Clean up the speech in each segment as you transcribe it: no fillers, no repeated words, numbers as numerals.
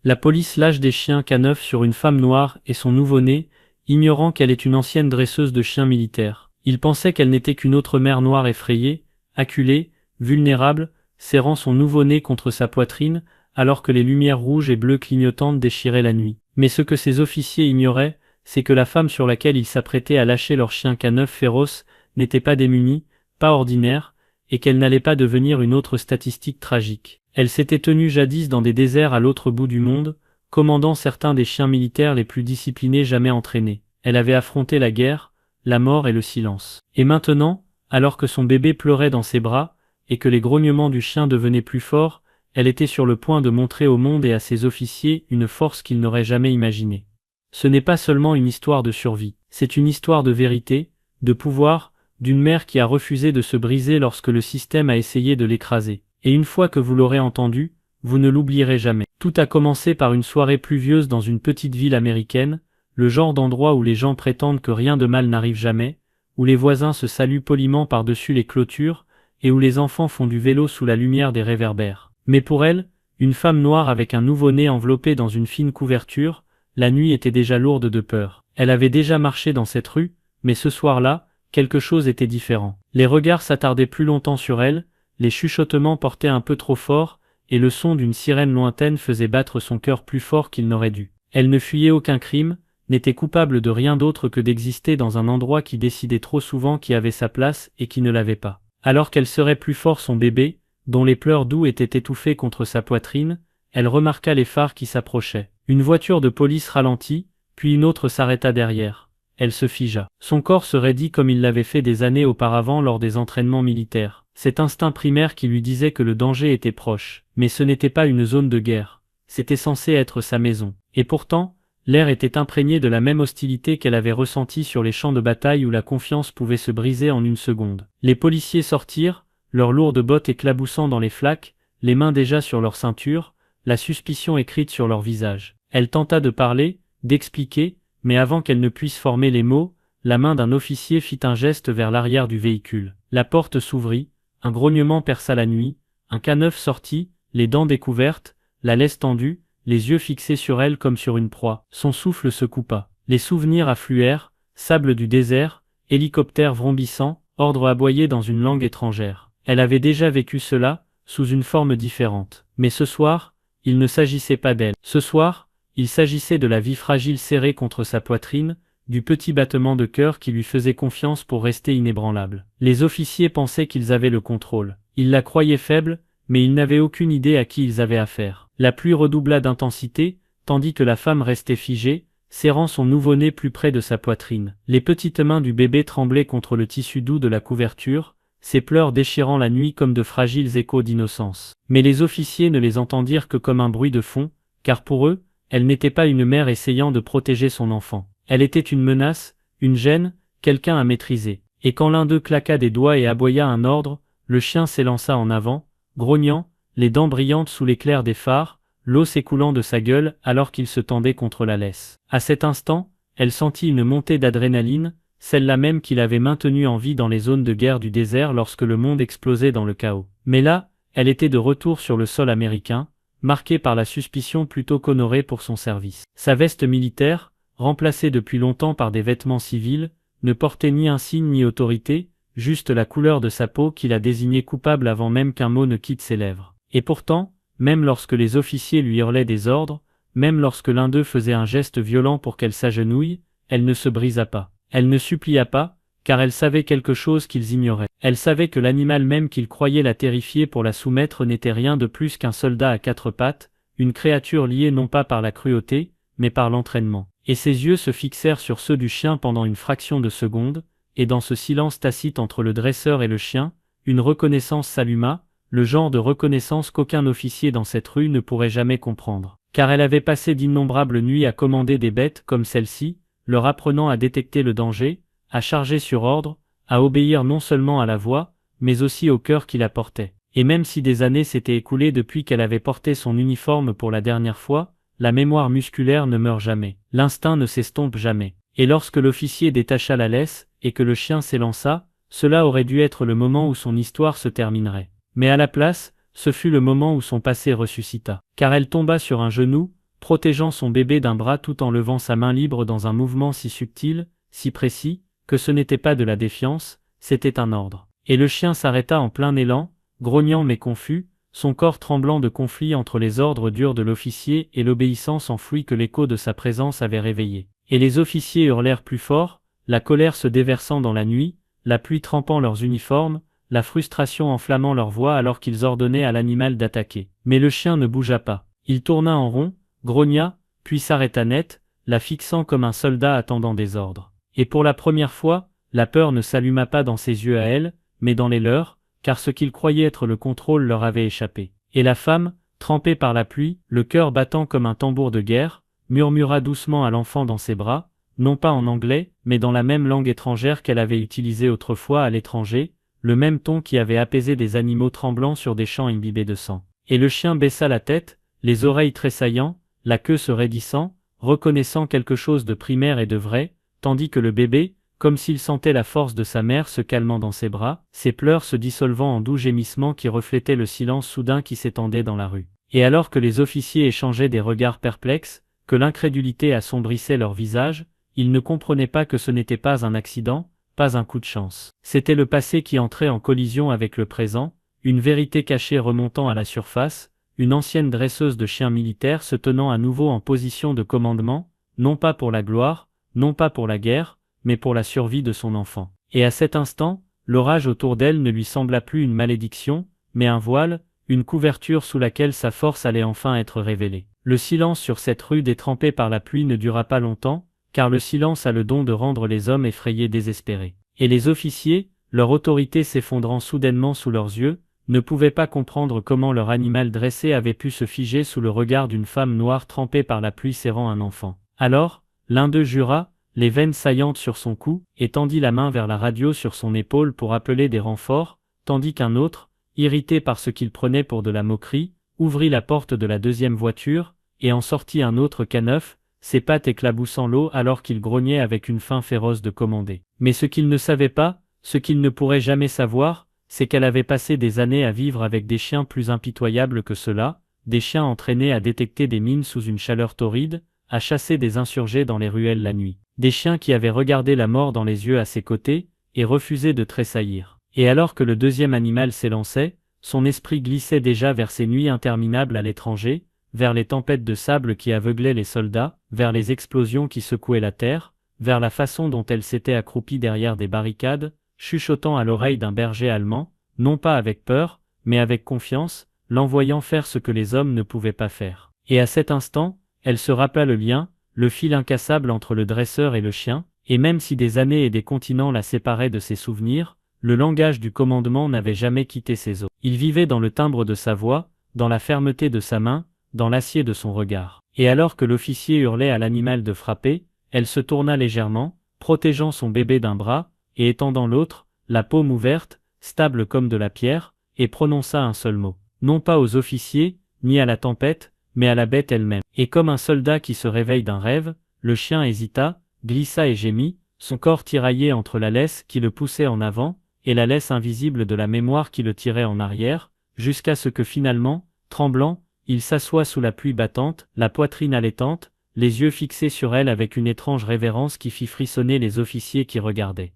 La police lâche des chiens K9 sur une femme noire et son nouveau-né, ignorant qu'elle est une ancienne dresseuse de chiens militaires. Ils pensaient qu'elle n'était qu'une autre mère noire effrayée, acculée, vulnérable, serrant son nouveau-né contre sa poitrine, alors que les lumières rouges et bleues clignotantes déchiraient la nuit. Mais ce que ces officiers ignoraient, c'est que la femme sur laquelle ils s'apprêtaient à lâcher leur chien K9 féroce n'était pas démunie, pas ordinaire, et qu'elle n'allait pas devenir une autre statistique tragique. Elle s'était tenue jadis dans des déserts à l'autre bout du monde, commandant certains des chiens militaires les plus disciplinés jamais entraînés. Elle avait affronté la guerre, la mort et le silence. Et maintenant, alors que son bébé pleurait dans ses bras, et que les grognements du chien devenaient plus forts, elle était sur le point de montrer au monde et à ses officiers une force qu'ils n'auraient jamais imaginée. Ce n'est pas seulement une histoire de survie, c'est une histoire de vérité, de pouvoir, d'une mère qui a refusé de se briser lorsque le système a essayé de l'écraser. Et une fois que vous l'aurez entendu, vous ne l'oublierez jamais. Tout a commencé par une soirée pluvieuse dans une petite ville américaine, le genre d'endroit où les gens prétendent que rien de mal n'arrive jamais, où les voisins se saluent poliment par-dessus les clôtures, et où les enfants font du vélo sous la lumière des réverbères. Mais pour elle, une femme noire avec un nouveau-né enveloppé dans une fine couverture, la nuit était déjà lourde de peur. Elle avait déjà marché dans cette rue, mais ce soir-là, quelque chose était différent. Les regards s'attardaient plus longtemps sur elle, les chuchotements portaient un peu trop fort, et le son d'une sirène lointaine faisait battre son cœur plus fort qu'il n'aurait dû. Elle ne fuyait aucun crime, n'était coupable de rien d'autre que d'exister dans un endroit qui décidait trop souvent qui avait sa place et qui ne l'avait pas. Alors qu'elle serait plus fort son bébé, dont les pleurs doux étaient étouffés contre sa poitrine, elle remarqua les phares qui s'approchaient. Une voiture de police ralentit, puis une autre s'arrêta derrière. Elle se figea. Son corps se raidit comme il l'avait fait des années auparavant lors des entraînements militaires. Cet instinct primaire qui lui disait que le danger était proche. Mais ce n'était pas une zone de guerre. C'était censé être sa maison. Et pourtant, l'air était imprégné de la même hostilité qu'elle avait ressentie sur les champs de bataille où la confiance pouvait se briser en une seconde. Les policiers sortirent, leurs lourdes bottes éclaboussant dans les flaques, les mains déjà sur leur ceinture, la suspicion écrite sur leur visage. Elle tenta de parler, d'expliquer, mais avant qu'elle ne puisse former les mots, la main d'un officier fit un geste vers l'arrière du véhicule. La porte s'ouvrit, un grognement perça la nuit, un K9 sortit, les dents découvertes, la laisse tendue, les yeux fixés sur elle comme sur une proie. Son souffle se coupa. Les souvenirs affluèrent, sable du désert, hélicoptère vrombissant, ordre aboyé dans une langue étrangère. Elle avait déjà vécu cela, sous une forme différente. Mais ce soir, il ne s'agissait pas d'elle. Ce soir, il s'agissait de la vie fragile serrée contre sa poitrine, du petit battement de cœur qui lui faisait confiance pour rester inébranlable. Les officiers pensaient qu'ils avaient le contrôle. Ils la croyaient faible, mais ils n'avaient aucune idée à qui ils avaient affaire. La pluie redoubla d'intensité, tandis que la femme restait figée, serrant son nouveau-né plus près de sa poitrine. Les petites mains du bébé tremblaient contre le tissu doux de la couverture, ses pleurs déchirant la nuit comme de fragiles échos d'innocence. Mais les officiers ne les entendirent que comme un bruit de fond, car pour eux, elle n'était pas une mère essayant de protéger son enfant. Elle était une menace, une gêne, quelqu'un à maîtriser. Et quand l'un d'eux claqua des doigts et aboya un ordre, le chien s'élança en avant, grognant, les dents brillantes sous l'éclair des phares, l'eau s'écoulant de sa gueule alors qu'il se tendait contre la laisse. À cet instant, elle sentit une montée d'adrénaline, celle-là même qui l'avait maintenue en vie dans les zones de guerre du désert lorsque le monde explosait dans le chaos. Mais là, elle était de retour sur le sol américain, marquée par la suspicion plutôt qu'honorée pour son service. Sa veste militaire, remplacée depuis longtemps par des vêtements civils, ne portait ni insigne ni autorité, juste la couleur de sa peau qui la désignait coupable avant même qu'un mot ne quitte ses lèvres. Et pourtant, même lorsque les officiers lui hurlaient des ordres, même lorsque l'un d'eux faisait un geste violent pour qu'elle s'agenouille, elle ne se brisa pas. Elle ne supplia pas, car elle savait quelque chose qu'ils ignoraient. Elle savait que l'animal même qu'ils croyaient la terrifier pour la soumettre n'était rien de plus qu'un soldat à quatre pattes, une créature liée non pas par la cruauté, mais par l'entraînement. Et ses yeux se fixèrent sur ceux du chien pendant une fraction de seconde, et dans ce silence tacite entre le dresseur et le chien, une reconnaissance s'alluma, le genre de reconnaissance qu'aucun officier dans cette rue ne pourrait jamais comprendre. Car elle avait passé d'innombrables nuits à commander des bêtes comme celle-ci, leur apprenant à détecter le danger, à charger sur ordre, à obéir non seulement à la voix, mais aussi au cœur qui la portait. Et même si des années s'étaient écoulées depuis qu'elle avait porté son uniforme pour la dernière fois, la mémoire musculaire ne meurt jamais. L'instinct ne s'estompe jamais. Et lorsque l'officier détacha la laisse, et que le chien s'élança, cela aurait dû être le moment où son histoire se terminerait. Mais à la place, ce fut le moment où son passé ressuscita. Car elle tomba sur un genou, protégeant son bébé d'un bras tout en levant sa main libre dans un mouvement si subtil, si précis, que ce n'était pas de la défiance, c'était un ordre. Et le chien s'arrêta en plein élan, grognant mais confus, son corps tremblant de conflit entre les ordres durs de l'officier et l'obéissance enfouie que l'écho de sa présence avait réveillée. Et les officiers hurlèrent plus fort, la colère se déversant dans la nuit, la pluie trempant leurs uniformes, la frustration enflammant leur voix alors qu'ils ordonnaient à l'animal d'attaquer. Mais le chien ne bougea pas. Il tourna en rond, grogna, puis s'arrêta net, la fixant comme un soldat attendant des ordres. Et pour la première fois, la peur ne s'alluma pas dans ses yeux à elle, mais dans les leurs, car ce qu'ils croyaient être le contrôle leur avait échappé. Et la femme, trempée par la pluie, le cœur battant comme un tambour de guerre, murmura doucement à l'enfant dans ses bras, non pas en anglais, mais dans la même langue étrangère qu'elle avait utilisée autrefois à l'étranger, le même ton qui avait apaisé des animaux tremblants sur des champs imbibés de sang. Et le chien baissa la tête, les oreilles tressaillant, la queue se raidissant, reconnaissant quelque chose de primaire et de vrai, tandis que le bébé, comme s'il sentait la force de sa mère se calmant dans ses bras, ses pleurs se dissolvant en doux gémissements qui reflétaient le silence soudain qui s'étendait dans la rue. Et alors que les officiers échangeaient des regards perplexes, que l'incrédulité assombrissait leur visage, ils ne comprenaient pas que ce n'était pas un accident, pas un coup de chance. C'était le passé qui entrait en collision avec le présent, une vérité cachée remontant à la surface, une ancienne dresseuse de chiens militaires se tenant à nouveau en position de commandement, non pas pour la gloire, non pas pour la guerre, mais pour la survie de son enfant. Et à cet instant, l'orage autour d'elle ne lui sembla plus une malédiction, mais un voile, une couverture sous laquelle sa force allait enfin être révélée. Le silence sur cette rue détrempée par la pluie ne dura pas longtemps, car le silence a le don de rendre les hommes effrayés désespérés. Et les officiers, leur autorité s'effondrant soudainement sous leurs yeux, ne pouvaient pas comprendre comment leur animal dressé avait pu se figer sous le regard d'une femme noire trempée par la pluie serrant un enfant. Alors, l'un d'eux jura, les veines saillantes sur son cou, et tendit la main vers la radio sur son épaule pour appeler des renforts, tandis qu'un autre, irrité par ce qu'il prenait pour de la moquerie, ouvrit la porte de la deuxième voiture, et en sortit un autre K9, ses pattes éclaboussant l'eau alors qu'il grognait avec une faim féroce de commander. Mais ce qu'il ne savait pas, ce qu'il ne pourrait jamais savoir, c'est qu'elle avait passé des années à vivre avec des chiens plus impitoyables que ceux-là, des chiens entraînés à détecter des mines sous une chaleur torride, à chasser des insurgés dans les ruelles la nuit. Des chiens qui avaient regardé la mort dans les yeux à ses côtés, et refusé de tressaillir. Et alors que le deuxième animal s'élançait, son esprit glissait déjà vers ces nuits interminables à l'étranger, vers les tempêtes de sable qui aveuglaient les soldats, vers les explosions qui secouaient la terre, vers la façon dont elle s'était accroupie derrière des barricades, chuchotant à l'oreille d'un berger allemand, non pas avec peur, mais avec confiance, l'envoyant faire ce que les hommes ne pouvaient pas faire. Et à cet instant, elle se rappela le lien, le fil incassable entre le dresseur et le chien, et même si des années et des continents la séparaient de ses souvenirs, le langage du commandement n'avait jamais quitté ses os. Il vivait dans le timbre de sa voix, dans la fermeté de sa main, dans l'acier de son regard. Et alors que l'officier hurlait à l'animal de frapper, elle se tourna légèrement, protégeant son bébé d'un bras, et étendant l'autre, la paume ouverte, stable comme de la pierre, et prononça un seul mot. Non pas aux officiers, ni à la tempête, mais à la bête elle-même. Et comme un soldat qui se réveille d'un rêve, le chien hésita, glissa et gémit, son corps tiraillé entre la laisse qui le poussait en avant, et la laisse invisible de la mémoire qui le tirait en arrière, jusqu'à ce que finalement, tremblant, il s'assoit sous la pluie battante, la poitrine allaitante, les yeux fixés sur elle avec une étrange révérence qui fit frissonner les officiers qui regardaient.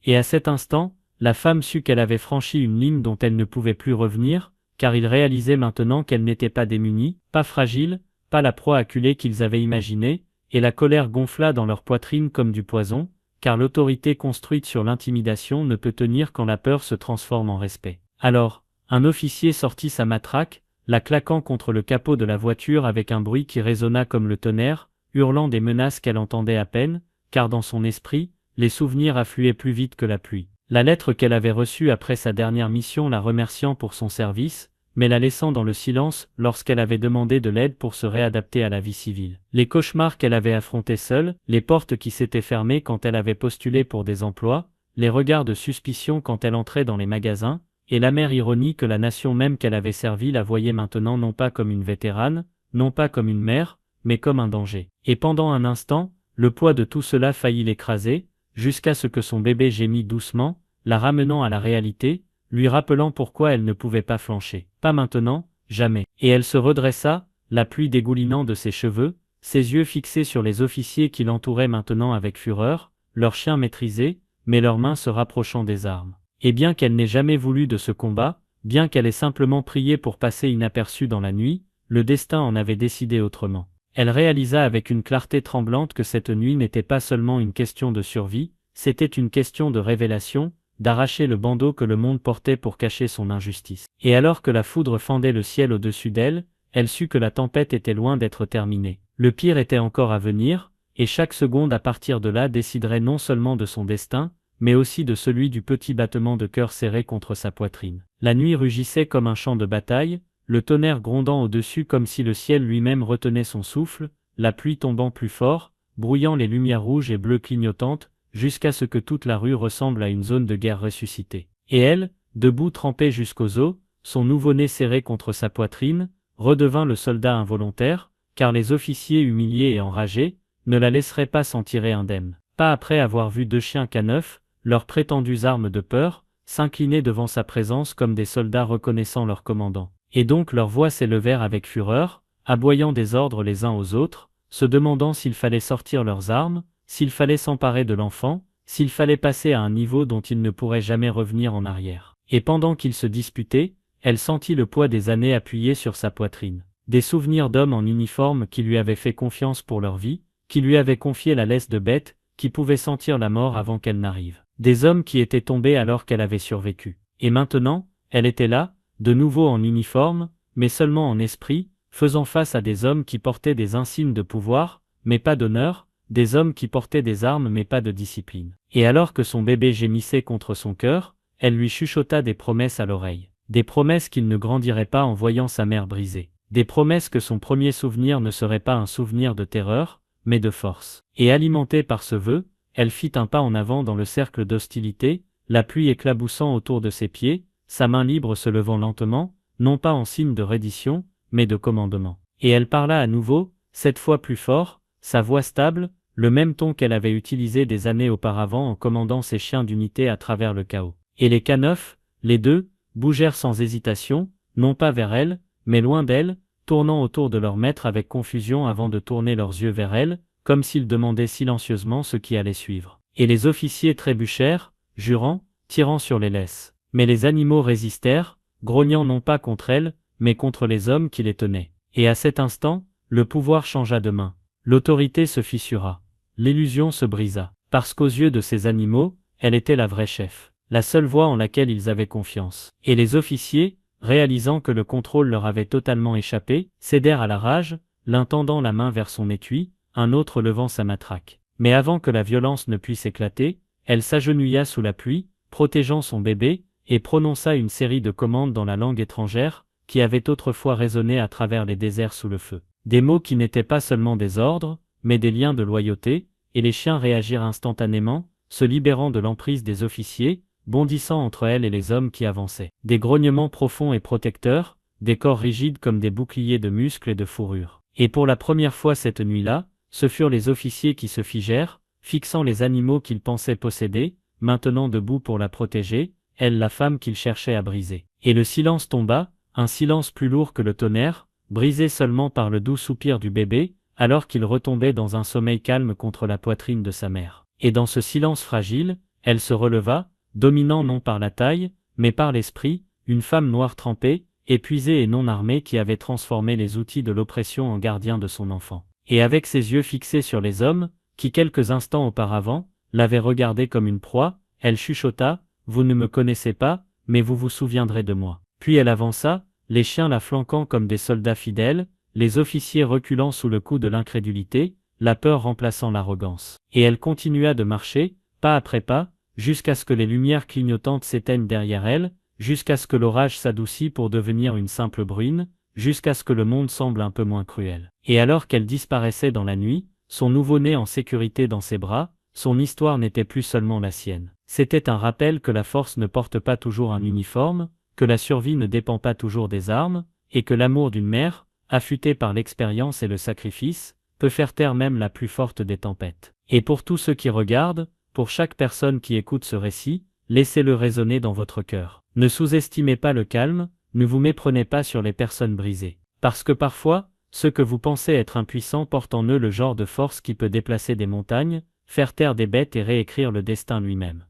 Et à cet instant, la femme sut qu'elle avait franchi une ligne dont elle ne pouvait plus revenir, car ils réalisaient maintenant qu'elle n'était pas démunie, pas fragile, pas la proie acculée qu'ils avaient imaginée, et la colère gonfla dans leur poitrine comme du poison, car l'autorité construite sur l'intimidation ne peut tenir quand la peur se transforme en respect. Alors, un officier sortit sa matraque, la claquant contre le capot de la voiture avec un bruit qui résonna comme le tonnerre, hurlant des menaces qu'elle entendait à peine, car dans son esprit, les souvenirs affluaient plus vite que la pluie. La lettre qu'elle avait reçue après sa dernière mission la remerciant pour son service, mais la laissant dans le silence lorsqu'elle avait demandé de l'aide pour se réadapter à la vie civile. Les cauchemars qu'elle avait affrontés seule, les portes qui s'étaient fermées quand elle avait postulé pour des emplois, les regards de suspicion quand elle entrait dans les magasins, et l'amère ironie que la nation même qu'elle avait servie la voyait maintenant non pas comme une vétérane, non pas comme une mère, mais comme un danger. Et pendant un instant, le poids de tout cela faillit l'écraser, jusqu'à ce que son bébé gémît doucement, la ramenant à la réalité, lui rappelant pourquoi elle ne pouvait pas flancher. Pas maintenant, jamais. Et elle se redressa, la pluie dégoulinant de ses cheveux, ses yeux fixés sur les officiers qui l'entouraient maintenant avec fureur, leurs chiens maîtrisés, mais leurs mains se rapprochant des armes. Et bien qu'elle n'ait jamais voulu de ce combat, bien qu'elle ait simplement prié pour passer inaperçue dans la nuit, le destin en avait décidé autrement. Elle réalisa avec une clarté tremblante que cette nuit n'était pas seulement une question de survie, c'était une question de révélation, d'arracher le bandeau que le monde portait pour cacher son injustice. Et alors que la foudre fendait le ciel au-dessus d'elle, elle sut que la tempête était loin d'être terminée. Le pire était encore à venir, et chaque seconde à partir de là déciderait non seulement de son destin, mais aussi de celui du petit battement de cœur serré contre sa poitrine. La nuit rugissait comme un champ de bataille, le tonnerre grondant au-dessus comme si le ciel lui-même retenait son souffle, la pluie tombant plus fort, brouillant les lumières rouges et bleues clignotantes, jusqu'à ce que toute la rue ressemble à une zone de guerre ressuscitée. Et elle, debout trempée jusqu'aux os, son nouveau-né serré contre sa poitrine, redevint le soldat involontaire, car les officiers humiliés et enragés ne la laisseraient pas s'en tirer indemne. Pas après avoir vu 2 chiens K9, leurs prétendues armes de peur, s'incliner devant sa présence comme des soldats reconnaissant leur commandant. Et donc leurs voix s'élevèrent avec fureur, aboyant des ordres les uns aux autres, se demandant s'il fallait sortir leurs armes, s'il fallait s'emparer de l'enfant, s'il fallait passer à un niveau dont ils ne pourraient jamais revenir en arrière. Et pendant qu'ils se disputaient, elle sentit le poids des années appuyé sur sa poitrine. Des souvenirs d'hommes en uniforme qui lui avaient fait confiance pour leur vie, qui lui avaient confié la laisse de bête, qui pouvaient sentir la mort avant qu'elle n'arrive. Des hommes qui étaient tombés alors qu'elle avait survécu. Et maintenant, elle était là, de nouveau en uniforme, mais seulement en esprit, faisant face à des hommes qui portaient des insignes de pouvoir, mais pas d'honneur, des hommes qui portaient des armes mais pas de discipline. Et alors que son bébé gémissait contre son cœur, elle lui chuchota des promesses à l'oreille. Des promesses qu'il ne grandirait pas en voyant sa mère brisée. Des promesses que son premier souvenir ne serait pas un souvenir de terreur, mais de force. Et alimentée par ce vœu, elle fit un pas en avant dans le cercle d'hostilité, la pluie éclaboussant autour de ses pieds, sa main libre se levant lentement, non pas en signe de reddition, mais de commandement. Et elle parla à nouveau, cette fois plus fort, sa voix stable, le même ton qu'elle avait utilisé des années auparavant en commandant ses chiens d'unité à travers le chaos. Et les K9, les deux, bougèrent sans hésitation, non pas vers elle, mais loin d'elle, tournant autour de leur maître avec confusion avant de tourner leurs yeux vers elle, comme s'ils demandaient silencieusement ce qui allait suivre. Et les officiers trébuchèrent, jurant, tirant sur les laisses. Mais les animaux résistèrent, grognant non pas contre elle, mais contre les hommes qui les tenaient. Et à cet instant, le pouvoir changea de main. L'autorité se fissura. L'illusion se brisa. Parce qu'aux yeux de ces animaux, elle était la vraie chef. La seule voix en laquelle ils avaient confiance. Et les officiers, réalisant que le contrôle leur avait totalement échappé, cédèrent à la rage, l'un tendant la main vers son étui, un autre levant sa matraque. Mais avant que la violence ne puisse éclater, elle s'agenouilla sous la pluie, protégeant son bébé, et prononça une série de commandes dans la langue étrangère, qui avait autrefois résonné à travers les déserts sous le feu. Des mots qui n'étaient pas seulement des ordres, mais des liens de loyauté, et les chiens réagirent instantanément, se libérant de l'emprise des officiers, bondissant entre elle et les hommes qui avançaient. Des grognements profonds et protecteurs, des corps rigides comme des boucliers de muscles et de fourrure. Et pour la première fois cette nuit-là, ce furent les officiers qui se figèrent, fixant les animaux qu'ils pensaient posséder, maintenant debout pour la protéger, elle la femme qu'ils cherchaient à briser. Et le silence tomba, un silence plus lourd que le tonnerre, brisé seulement par le doux soupir du bébé, alors qu'il retombait dans un sommeil calme contre la poitrine de sa mère. Et dans ce silence fragile, elle se releva, dominant non par la taille, mais par l'esprit, une femme noire trempée, épuisée et non armée qui avait transformé les outils de l'oppression en gardiens de son enfant. Et avec ses yeux fixés sur les hommes, qui quelques instants auparavant, l'avaient regardée comme une proie, elle chuchota, « Vous ne me connaissez pas, mais vous vous souviendrez de moi. » Puis elle avança, les chiens la flanquant comme des soldats fidèles, les officiers reculant sous le coup de l'incrédulité, la peur remplaçant l'arrogance. Et elle continua de marcher, pas après pas, jusqu'à ce que les lumières clignotantes s'éteignent derrière elle, jusqu'à ce que l'orage s'adoucit pour devenir une simple bruine, jusqu'à ce que le monde semble un peu moins cruel. Et alors qu'elle disparaissait dans la nuit, son nouveau-né en sécurité dans ses bras, son histoire n'était plus seulement la sienne. C'était un rappel que la force ne porte pas toujours un uniforme, que la survie ne dépend pas toujours des armes, et que l'amour d'une mère, affûtée par l'expérience et le sacrifice, peut faire taire même la plus forte des tempêtes. Et pour tous ceux qui regardent, pour chaque personne qui écoute ce récit, laissez-le résonner dans votre cœur. Ne sous-estimez pas le calme, ne vous méprenez pas sur les personnes brisées. Parce que parfois, Ceux que vous pensez être impuissants portent en eux le genre de force qui peut déplacer des montagnes, faire taire des bêtes et réécrire le destin lui-même.